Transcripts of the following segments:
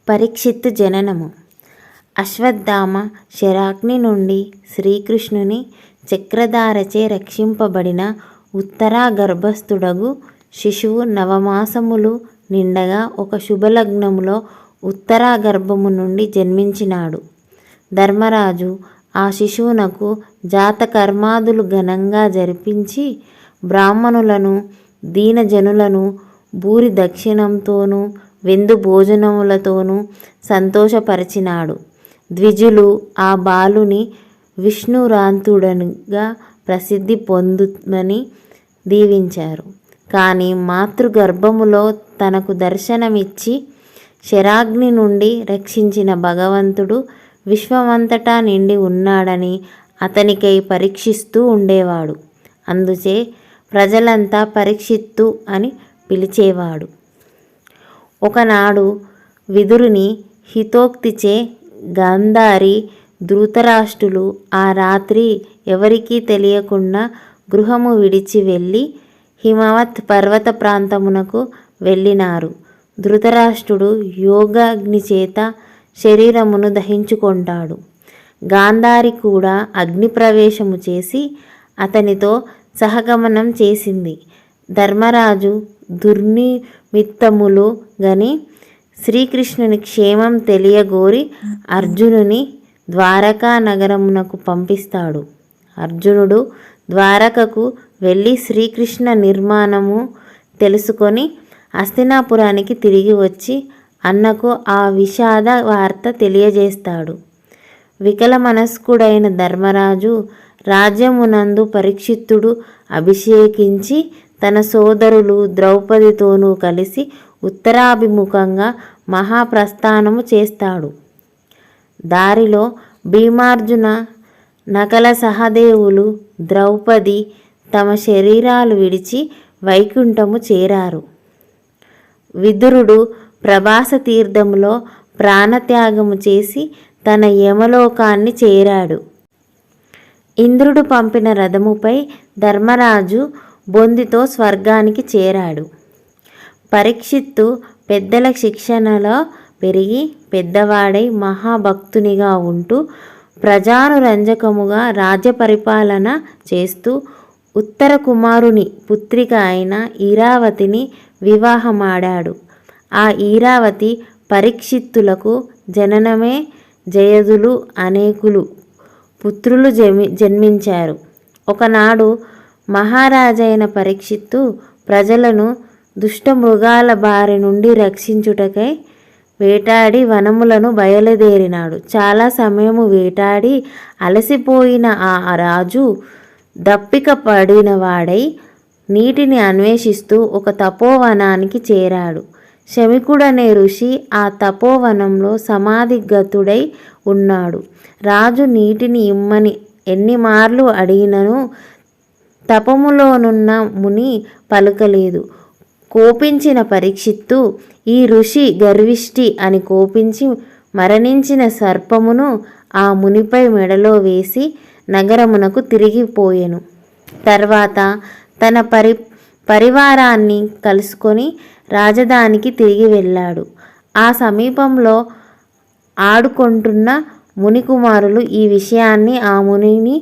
పరీక్షిత్తు జననము. అశ్వత్థామ శరాగ్ని నుండి శ్రీకృష్ణుని చక్రధారచే రక్షింపబడిన ఉత్తరా గర్భస్థుడగు శిశువు నవమాసములు నిండగా ఒక శుభలగ్నములో ఉత్తరా గర్భము నుండి జన్మించినాడు. ధర్మరాజు ఆ శిశువునకు జాతకర్మాదులు ఘనంగా జరిపించి బ్రాహ్మణులను దీనజనులను భూరి దక్షిణంతోనూ విందు భోజనములతోనూ సంతోషపరిచినాడు. ద్విజులు ఆ బాలుని విష్ణురాంతుడనుగా ప్రసిద్ధి పొందుమని దీవించారు. కానీ మాతృగర్భములో తనకు దర్శనమిచ్చి శరాగ్ని నుండి రక్షించిన భగవంతుడు విశ్వమంతటా నిండి ఉన్నాడని అతనికై పరీక్షిస్తూ ఉండేవాడు. అందుచే ప్రజలంతా పరీక్షిత్తు అని పిలిచేవాడు. ఒకనాడు విదురుని హితోక్తిచే గాంధారి ధృతరాష్ట్రులు ఆ రాత్రి ఎవరికీ తెలియకుండా గృహము విడిచి వెళ్ళి హిమవత్ పర్వత ప్రాంతమునకు వెళ్ళినారు. ధృతరాష్ట్రుడు యోగాగ్నిచేత శరీరమును దహించుకొంటాడు. గాంధారి కూడా అగ్నిప్రవేశము చేసి అతనితో సహగమనం చేసింది. ధర్మరాజు దుర్నిమిత్తములు గని శ్రీకృష్ణుని క్షేమం తెలియగోరి అర్జునుని ద్వారకా నగరమునకు పంపిస్తాడు. అర్జునుడు ద్వారకకు వెళ్ళి శ్రీకృష్ణ నిర్మాణము తెలుసుకొని హస్తినాపురానికి తిరిగి వచ్చి అన్నకు ఆ విషాద వార్త తెలియజేస్తాడు. వికల మనస్కుడైన ధర్మరాజు రాజ్యమునందు పరీక్షిత్తుడు అభిషేకించి తన సోదరులు ద్రౌపదితోనూ కలిసి ఉత్తరాభిముఖంగా మహాప్రస్థానము చేస్తాడు. దారిలో భీమార్జున నకల సహదేవులు ద్రౌపది తమ శరీరాలు విడిచి వైకుంఠము చేరారు. విదురుడు ప్రభాస తీర్థములో ప్రాణత్యాగము చేసి తన యమలోకాన్ని చేరాడు. ఇంద్రుడు పంపిన రథముపై ధర్మరాజు బొందితో స్వర్గానికి చేరాడు. పరీక్షిత్తు పెద్దల శిక్షణలో పెరిగి పెద్దవాడై మహాభక్తునిగా ఉంటూ ప్రజానురంజకముగా రాజ్య పరిపాలన చేస్తూ ఉత్తర కుమారుని పుత్రిక అయిన ఈరావతిని వివాహమాడాడు. ఆ ఈరావతి పరీక్షిత్తులకు జననమే జయదులు అనేకులు పుత్రులు జన్మించారు. ఒకనాడు మహారాజైన పరీక్షిత్తు ప్రజలను దుష్టమృగాల బారి నుండి రక్షించుటకై వేటాడి వనములను బయలుదేరినాడు. చాలా సమయము వేటాడి అలసిపోయిన ఆ రాజు దప్పిక పడినవాడై నీటిని అన్వేషిస్తూ ఒక తపోవనానికి చేరాడు. శమికుడనే ఋషి ఆ తపోవనంలో సమాధిగతుడై ఉన్నాడు. రాజు నీటిని ఇమ్మని ఎన్ని మార్లు అడిగినను తపములోనున్న ముని పలుకలేదు. కోపించిన పరీక్షిత్తు ఈ ఋషి గర్విష్టి అని కోపించి మరణించిన సర్పమును ఆ మునిపై మెడలో వేసి నగరమునకు తిరిగిపోయెను. తర్వాత తన పరివారాన్ని కలుసుకొని రాజధానికి తిరిగి వెళ్ళాడు. ఆ సమీపంలో ఆడుకుంటున్న మునికుమారులు ఈ విషయాన్ని ఆ మునిని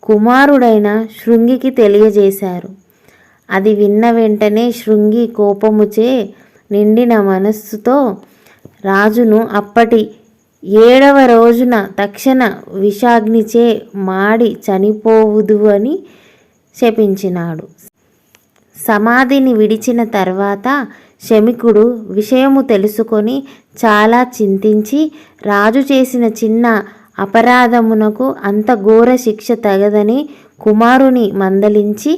కుమారుడైన శృంగికి తెలియజేశారు. అది విన్న వెంటనే శృంగి కోపముచే నిండిన మనస్సుతో రాజును అప్పటి 7వ రోజున తక్షణ విషాగ్నిచే మాడి చనిపోవుదు అని శపించినాడు. సమాధిని విడిచిన తర్వాత శమికుడు విషయము తెలుసుకొని చాలా చింతించి రాజు చేసిన చిన్న అపరాధమునకు అంత ఘోర శిక్ష తగదని కుమారుని మందలించి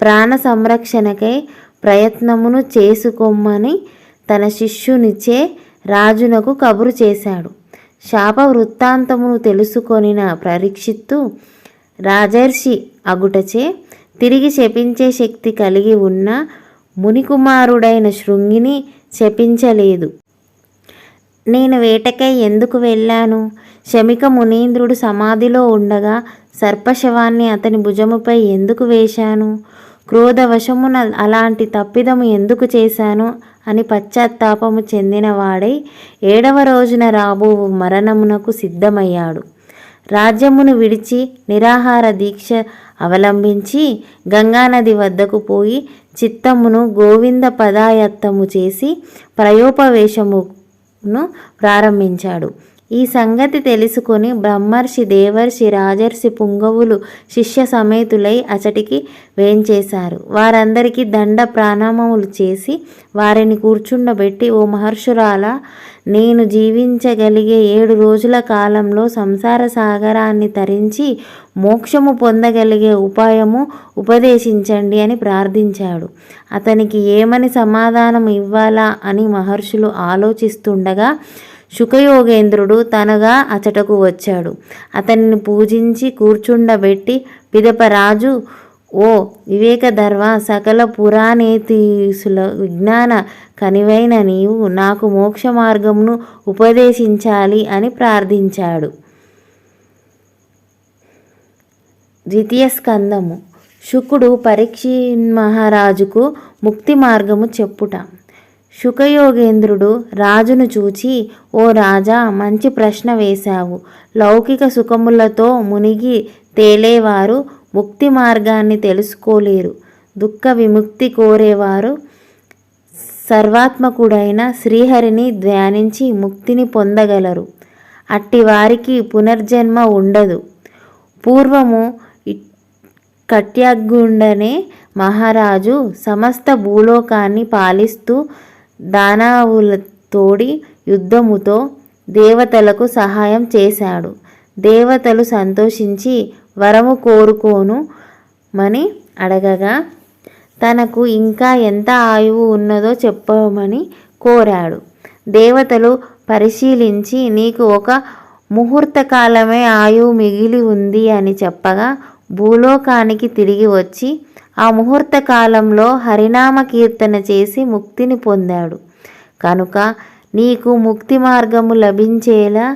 ప్రాణ సంరక్షణకై ప్రయత్నమును చేసుకోమని తన శిష్యునిచే రాజునకు కబురు చేశాడు. శాప వృత్తాంతమును తెలుసుకొనిన పరీక్షిత్తు రాజర్షి అగుటచే తిరిగి శపించే శక్తి కలిగి ఉన్న మునికుమారుడైన శృంగిని శపించలేదు. నేను వేటకై ఎందుకు వెళ్ళాను? శమిక మునీంద్రుడు సమాధిలో ఉండగా సర్పశవాన్ని అతని భుజముపై ఎందుకు వేశాను? క్రోధవశమున అలాంటి తప్పిదము ఎందుకు చేశాను అని పశ్చాత్తాపము చెందినవాడై 7వ రోజున రాబో మరణమునకు సిద్ధమయ్యాడు. రాజ్యమును విడిచి నిరాహార దీక్ష అవలంబించి గంగానది వద్దకు పోయి చిత్తమును గోవింద పదాయత్తము చేసి ప్రయోపవేశమును ప్రారంభించాడు. ఈ సంగతి తెలుసుకొని బ్రహ్మర్షి, దేవర్షి, రాజర్షి పుంగవులు శిష్య సమేతులై అచటికి వేంచేశారు. వారందరికీ దండ ప్రణామములు చేసి వారిని కూర్చుండబెట్టి, ఓ మహర్షులారా, నేను జీవించగలిగే 7 రోజుల కాలంలో సంసార సాగరాన్ని తరించి మోక్షము పొందగలిగే ఉపాయము ఉపదేశించండి అని ప్రార్థించాడు. అతనికి ఏమని సమాధానం ఇవ్వాలా అని మహర్షులు ఆలోచిస్తుండగా శుకయోగేంద్రుడు తనగా అచటకు వచ్చాడు. అతనిని పూజించి కూర్చుండబెట్టి పిదప రాజు, ఓ వివేకధర్మ, సకల పురాణేతీసుల విజ్ఞాన కనివైన నీవు నాకు మోక్ష మార్గమును ఉపదేశించాలి అని ప్రార్థించాడు. ద్వితీయ స్కందము. శుకుడు పరీక్షిత్ మహారాజుకు ముక్తి మార్గము చెప్పుట. శుకయోగేంద్రుడు రాజును చూచి, ఓ రాజా, మంచి ప్రశ్న వేశావు. లౌకిక సుఖములతో మునిగి తేలేవారు ముక్తి మార్గాన్ని తెలుసుకోలేరు. దుఃఖ విముక్తి కోరేవారు సర్వాత్మకుడైన శ్రీహరిని ధ్యానించి ముక్తిని పొందగలరు. అట్టి వారికి పునర్జన్మ ఉండదు. పూర్వము కట్యాగ్గుండనే మహారాజు సమస్త భూలోకాన్ని పాలిస్తూ దానవులతోడి యుద్ధముతో దేవతలకు సహాయం చేశాడు. దేవతలు సంతోషించి వరము కోరుకోను మని అడగగా తనకు ఇంకా ఎంత ఆయువు ఉన్నదో చెప్పమని కోరాడు. దేవతలు పరిశీలించి, నీకు 1 ముహూర్త కాలమే ఆయువు మిగిలి ఉంది అని చెప్పగా భూలోకానికి తిరిగి వచ్చి ఆ ముహూర్త కాలంలో హరినామ కీర్తన చేసి ముక్తిని పొందాడు. కనుక నీకు ముక్తి మార్గము లభించేలా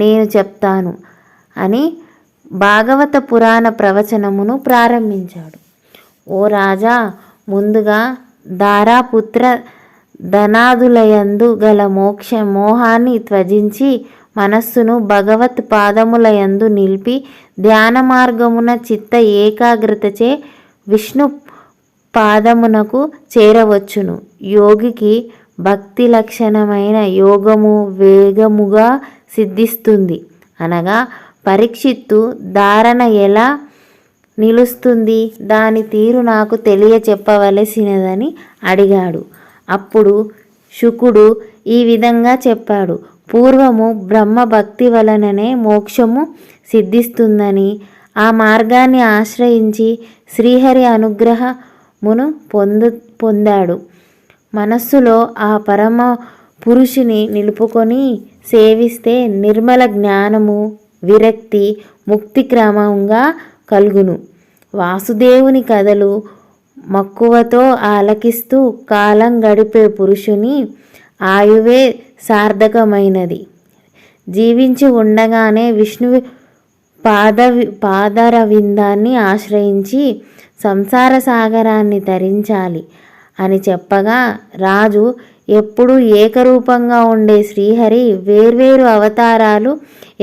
నేను చెప్తాను అని భాగవత పురాణ ప్రవచనమును ప్రారంభించాడు. ఓ రాజా, ముందుగా దారాపుత్ర ధనాదులయందు గల మోహాన్ని త్యజించి మనస్సును భగవత్ పాదములయందు నిలిపి ధ్యాన మార్గమున చిత్త ఏకాగ్రతచే విష్ణు పాదమునకు చేరవచ్చును. యోగికి భక్తి లక్షణమైన యోగము వేగముగా సిద్ధిస్తుంది. అనగా పరీక్షిత్తు ధారణ ఎలా నిలుస్తుంది, దాని తీరు నాకు తెలియచెప్పవలసినదని అడిగాడు. అప్పుడు శుకుడు ఈ విధంగా చెప్పాడు. పూర్వము బ్రహ్మ భక్తి వలననే మోక్షము సిద్ధిస్తుందని, ఆ మార్గాన్ని ఆశ్రయించి శ్రీహరి అనుగ్రహమును పొందాడు. మనస్సులో ఆ పరమ పురుషుని నిలుపుకొని సేవిస్తే నిర్మల జ్ఞానము, విరక్తి, ముక్తి క్రమంగా కలుగును. వాసుదేవుని కథలు మక్కువతో ఆలకిస్తూ కాలం గడిపే పురుషుని ఆయువే సార్థకమైనది. జీవించి ఉండగానే విష్ణువు పాదరవిందాన్ని ఆశ్రయించి సంసార సాగరాన్ని తరించాలి అని చెప్పగా రాజు ఎప్పుడూ ఏకరూపంగా ఉండే శ్రీహరి వేర్వేరు అవతారాలు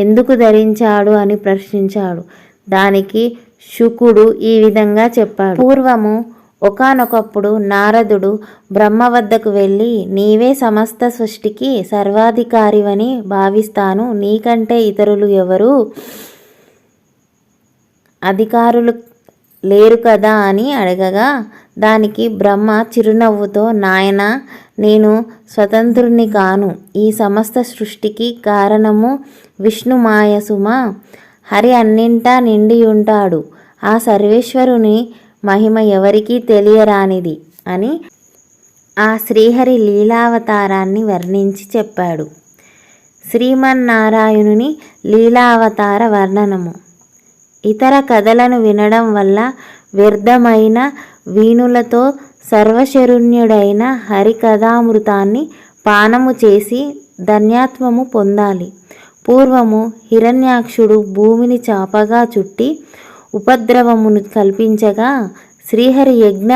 ఎందుకు ధరించాడు అని ప్రశ్నించాడు. దానికి శుకుడు ఈ విధంగా చెప్పాడు. పూర్వము ఒకానొకప్పుడు నారదుడు బ్రహ్మ వద్దకు వెళ్ళి, నీవే సమస్త సృష్టికి సర్వాధికారివని భావిస్తాను, నీకంటే ఇతరులు ఎవరు అధికారులు లేరు కదా అని అడగగా దానికి బ్రహ్మ చిరునవ్వుతో, నాయనా, నేను స్వతంత్రుని కాను. ఈ సమస్త సృష్టికి కారణము విష్ణు మాయ సుమా. హరి అన్నింటా నిండి ఉంటాడు. ఆ సర్వేశ్వరుని మహిమ ఎవరికీ తెలియరానిది అని ఆ శ్రీహరి లీలావతారాన్ని వర్ణించి చెప్పాడు. శ్రీమన్నారాయణుని లీలావతార వర్ణనము. ఇతర కథలను వినడం వల్ల వ్యర్థమైన వీణులతో సర్వశరణ్యుడైన హరికథామృతాన్ని పానము చేసి ధన్యత్వము పొందాలి. పూర్వము హిరణ్యాక్షుడు భూమిని చాపగా చుట్టి ఉపద్రవమును కల్పించగా శ్రీహరి యజ్ఞ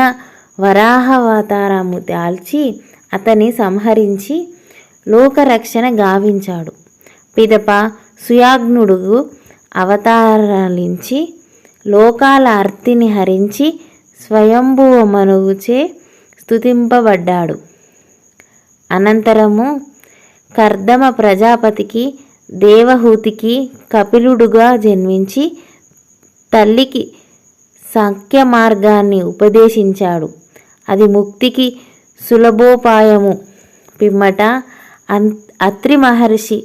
వరాహావతారము దాల్చి అతన్ని సంహరించి లోకరక్షణ గావించాడు. పిదప సుయాగ్నుడు అవతారాలించి లోకాల అర్తిని హరించి స్వయంభువ మనుగుచే స్తుతింపబడ్డాడు. అనంతరము కర్దమ ప్రజాపతికి దేవహూతికి కపిలుడుగా జన్మించి తల్లికి సాంఖ్య మార్గాన్ని ఉపదేశించాడు. అది ముక్తికి సులభోపాయము. పిమ్మట అత్రి మహర్షి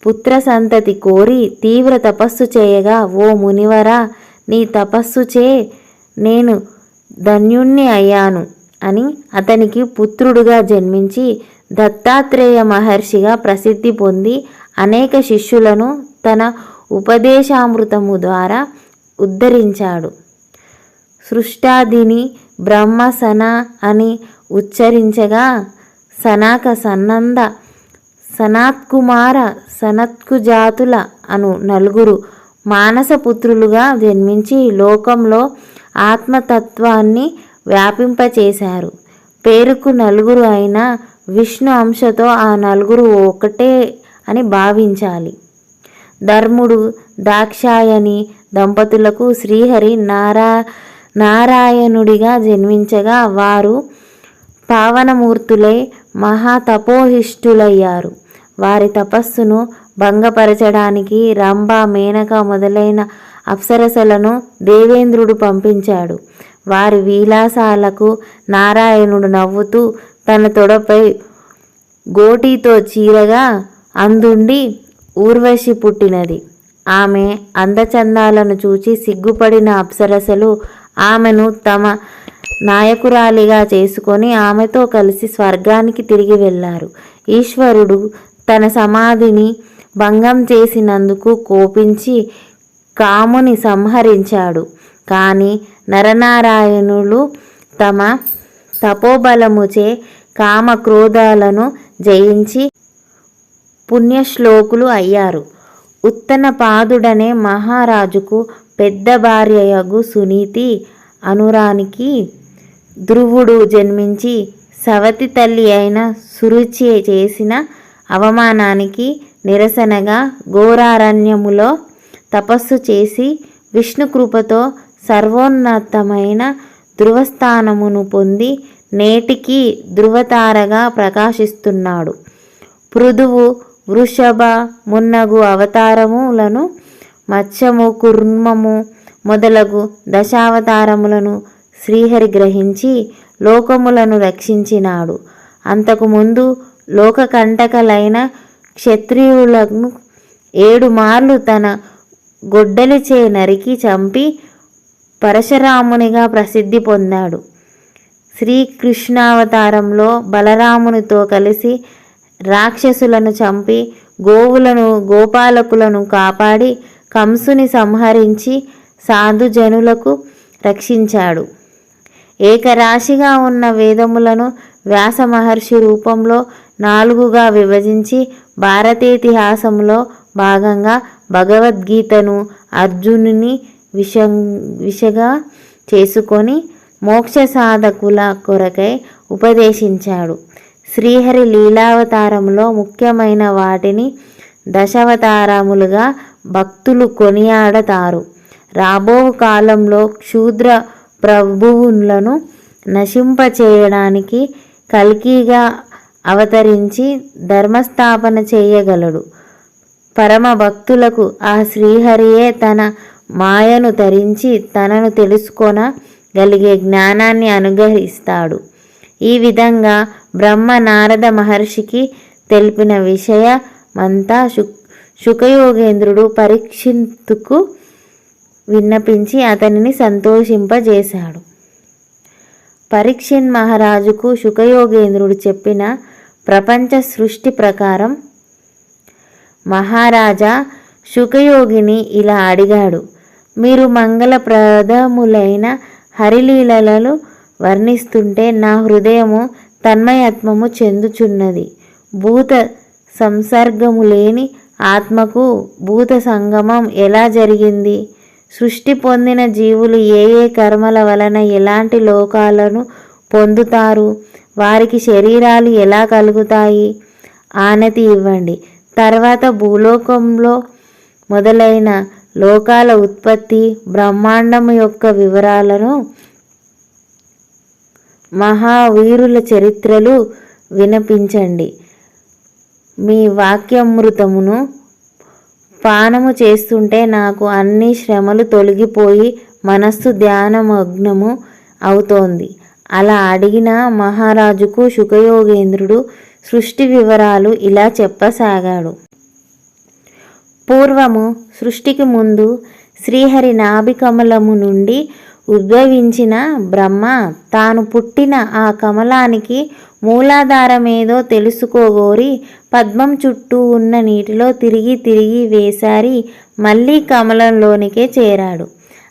పుత్ర సంతతి కోరి తీవ్ర తపస్సు చేయగా, ఓ మునివరా, నీ తపస్సుచే నేను ధన్యుణ్ణి అయ్యాను అని అతనికి పుత్రుడుగా జన్మించి దత్తాత్రేయ మహర్షిగా ప్రసిద్ధి పొంది అనేక శిష్యులను తన ఉపదేశామృతము ద్వారా ఉద్ధరించాడు. సృష్టాదిని బ్రహ్మ సన అని ఉచ్చరించగా సనక సనంద సనత్కుమార సనత్కుజాతుల అను నలుగురు మానసపుత్రులుగా జన్మించి లోకంలో ఆత్మతత్వాన్ని వ్యాపింపచేశారు. పేరుకు నలుగురు అయినా విష్ణు అంశతో ఆ నలుగురు ఒకటే అని భావించాలి. ధర్ముడు దాక్షాయణి దంపతులకు శ్రీహరి నారాయణుడిగా జన్మించగా వారు పావనమూర్తులై మహాతపోహిష్ఠులయ్యారు. వారి తపస్సును భంగపరచడానికి రంభ మేనక మొదలైన అప్సరసలను దేవేంద్రుడు పంపించాడు. వారి విలాసాలకు నారాయణుడు నవ్వుతూ తన తొడపై గోటితో చీరగా అందుండి ఊర్వశి పుట్టినది. ఆమె అందచందాలను చూచి సిగ్గుపడిన అప్సరసలు ఆమెను తమ నాయకురాలిగా చేసుకొని ఆమెతో కలిసి స్వర్గానికి తిరిగి వెళ్ళారు. ఈశ్వరుడు తన సమాధిని భంగం చేసినందుకు కోపించి కాముని సంహరించాడు. కానీ నరనారాయణులు తమ తపోబలముచే కామ క్రోధాలను జయించి పుణ్యశ్లోకులు అయ్యారు. ఉత్తనపాదుడనే మహారాజుకు పెద్ద భార్యయగు సునీతి అనురానికి ధ్రువుడు జన్మించి సవతి తల్లి అయిన సురుచి చేసిన అవమానానికి నిరసనగా ఘోరారణ్యములో తపస్సు చేసి విష్ణుకృపతో సర్వోన్నతమైన ధ్రువస్థానమును పొంది నేటికి ధ్రువతారగా ప్రకాశిస్తున్నాడు. పృథువు వృషభ మున్నగు అవతారములను మత్స్యము కుర్మము మొదలగు దశావతారములను శ్రీహరి గ్రహించి లోకములను రక్షించినాడు. అంతకుముందు లోకకంటకలైన క్షత్రియులను 7 మార్లు తన గొడ్డలిచే నరికి చంపి పరశురామునిగా ప్రసిద్ధి పొందాడు. శ్రీకృష్ణావతారంలో బలరామునితో కలిసి రాక్షసులను చంపి గోవులను గోపాలకులను కాపాడి కంసుని సంహరించి సాధుజనులకు రక్షించాడు. ఏకరాశిగా ఉన్న వేదములను వ్యాస మహర్షి రూపంలో 4గా విభజించి భారతేతిహాసంలో భాగంగా భగవద్గీతను అర్జునుని విషగా చేసుకొని మోక్ష సాధకుల కొరకై ఉపదేశించాడు. శ్రీహరి లీలావతారంలో ముఖ్యమైన వాటిని దశావతారములుగా భక్తులు కొనియాడతారు. రాబో కాలంలో క్షుద్ర ప్రభువులను నశింపచేయడానికి కల్కిగా అవతరించి ధర్మస్థాపన చేయగలడు. పరమ భక్తులకు ఆ శ్రీహరియే తన మాయను ధరించి తనను తెలుసుకొనగలిగే జ్ఞానాన్ని అనుగ్రహిస్తాడు. ఈ విధంగా బ్రహ్మ నారద మహర్షికి తెలిపిన విషయమంతా శుకయోగేంద్రుడు పరీక్షిత్తుకు విన్నపించి అతనిని సంతోషింపజేశాడు. పరీక్షిత్ మహారాజుకు శుకయోగేంద్రుడు చెప్పిన ప్రపంచ సృష్టి ప్రకారం మహారాజా శుకయోగిని ఇలా అడిగాడు. మీరు మంగళప్రదములైన హరిలీలలను వర్ణిస్తుంటే నా హృదయము తన్మయత్వము చెందుచున్నది. భూత సంసర్గము లేని ఆత్మకు భూత సంగమం ఎలా జరిగింది? సృష్టి పొందిన జీవులు ఏ ఏ కర్మల వలన ఎలాంటి లోకాలను పొందుతారు, వారికి శరీరాలు ఎలా కలుగుతాయి, ఆనతి ఇవ్వండి. తర్వాత భూలోకంలో మొదలైన లోకాల ఉత్పత్తి, బ్రహ్మాండం యొక్క వివరాలను, మహావీరుల చరిత్రలు వినిపించండి. మీ వాక్యామృతమును పానము చేస్తుంటే నాకు అన్ని శ్రమలు తొలగిపోయి మనస్సు ధ్యానమగ్నము అవుతోంది. అలా అడిగిన మహారాజుకు శుకయోగేంద్రుడు సృష్టి వివరాలు ఇలా చెప్పసాగాడు. పూర్వము సృష్టికి ముందు శ్రీహరి నాభి కమలము నుండి ఉద్భవించిన బ్రహ్మ తాను పుట్టిన ఆ కమలానికి మూలాధారమేదో తెలుసుకోగోరి పద్మం చుట్టూ ఉన్న నీటిలో తిరిగి తిరిగి వేసారి మళ్ళీ కమలంలోనికే చేరాడు.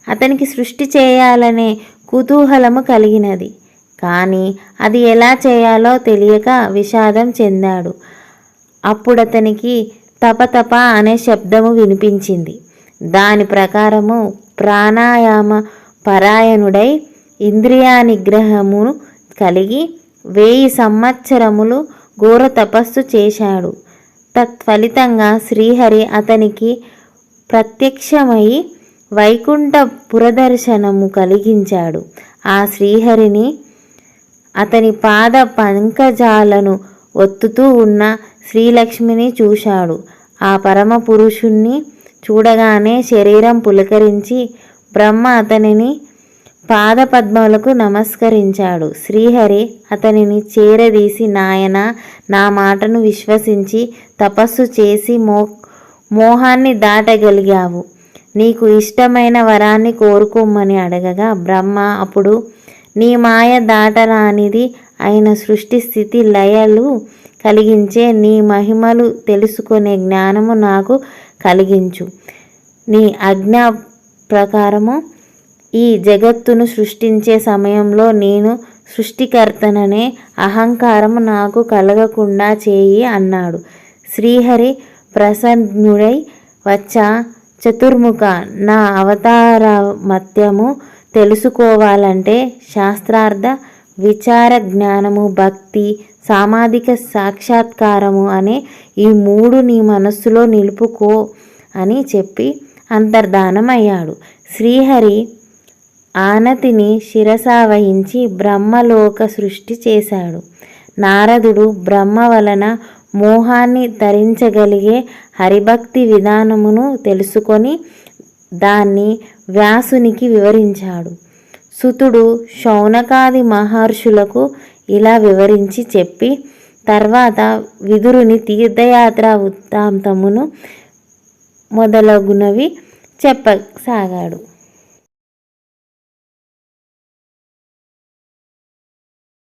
అతనికి సృష్టి చేయాలనే కుతూహలము కలిగినది. కానీ అది ఎలా చేయాలో తెలియక విషాదం చెందాడు. అప్పుడతనికి తపతప అనే శబ్దము వినిపించింది. దాని ప్రకారము ప్రాణాయామ పరాయణుడై ఇంద్రియా నిగ్రహమును కలిగి 1000 సంవత్సరములు ఘోర తపస్సు చేశాడు. తత్ఫలితంగా శ్రీహరి అతనికి ప్రత్యక్షమై వైకుంఠ పురదర్శనము కలిగించాడు. ఆ శ్రీహరిని అతని పాద పంకజాలను ఒత్తుతూ ఉన్న శ్రీలక్ష్మిని చూశాడు. ఆ పరమ పురుషుణ్ణి చూడగానే శరీరం పులకరించి బ్రహ్మ అతనిని పాదపద్మములకు నమస్కరించాడు. శ్రీహరి అతనిని చేరదీసి, నాయనా, నా మాటను విశ్వసించి తపస్సు చేసి మోహాన్ని దాటగలిగావు. నీకు ఇష్టమైన వరాన్ని కోరుకోమని అడగగా బ్రహ్మ అప్పుడు నీ మాయ దాటరానిది అయిన సృష్టి స్థితి లయలు కలిగించే నీ మహిమలు తెలుసుకునే జ్ఞానము నాకు కలిగించు. నీ ఆజ్ఞా ప్రకారము ఈ జగత్తును సృష్టించే సమయంలో నేను సృష్టికర్తననే అహంకారము నాకు కలగకుండా చేయి అన్నాడు. శ్రీహరి ప్రసన్నుడై వచ్చా చతుర్ముఖ, నా అవతారమత్యము తెలుసుకోవాలంటే శాస్త్రార్థ విచార జ్ఞానము, భక్తి, సామాధిక సాక్షాత్కారము అనే ఈ 3 నీ మనస్సులో నిలుపుకో అని చెప్పి అంతర్ధానమయ్యాడు. శ్రీహరి ఆనతిని శిరసావహించి బ్రహ్మలోక సృష్టి చేశాడు. నారదుడు బ్రహ్మ వలన మోహాన్ని తరించగలిగే హరిభక్తి విధానమును తెలుసుకొని దాన్ని వ్యాసునికి వివరించాడు. సుతుడు శౌనకాది మహర్షులకు ఇలా వివరించి చెప్పి తర్వాత విదురుని తీర్థయాత్ర వృత్తాంతమును మొదలగునవి చెప్పసాగాడు.